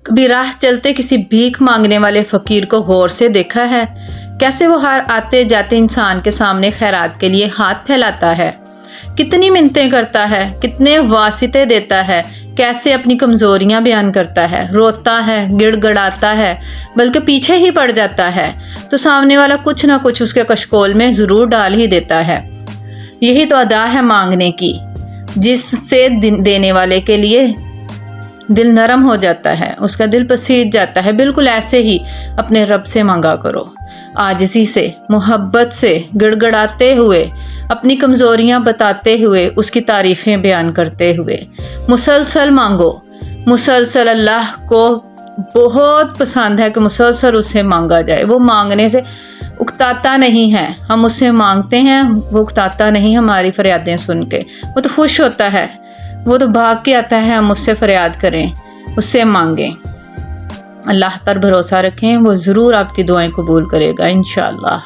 कभी राह चलते किसी भीख मांगने वाले फ़कीर को गौर से देखा है? कैसे वो हर आते जाते इंसान के सामने खैरात के लिए हाथ फैलाता है, कितनी मिन्नतें करता है, कितने वासिते देता है, कैसे अपनी कमज़ोरियां बयान करता है, रोता है, गिड़गड़ाता है, बल्कि पीछे ही पड़ जाता है तो सामने वाला कुछ ना कुछ उसके कशकोल में ज़रूर डाल ही देता है। यही तो अदा है मांगने की, जिससे देने वाले के लिए दिल नरम हो जाता है, उसका दिल पसीज जाता है। बिल्कुल ऐसे ही अपने रब से मांगा करो, आजिज़ी से, मोहब्बत से, गिड़गड़ाते हुए, अपनी कमज़ोरियाँ बताते हुए, उसकी तारीफ़ें बयान करते हुए मुसलसल मांगो। मुसलसल अल्लाह को बहुत पसंद है कि मुसलसल उससे मांगा जाए। वो मांगने से उकताता नहीं है, हम उससे मांगते हैं, वो उकताता नहीं हमारी फरियादें सुन के, वो तो खुश होता है, वो तो भाग के आता है हम उससे फरियाद करें, उससे मांगें। अल्लाह पर भरोसा रखें, वो ज़रूर आपकी दुआएं कबूल करेगा इंशाअल्लाह।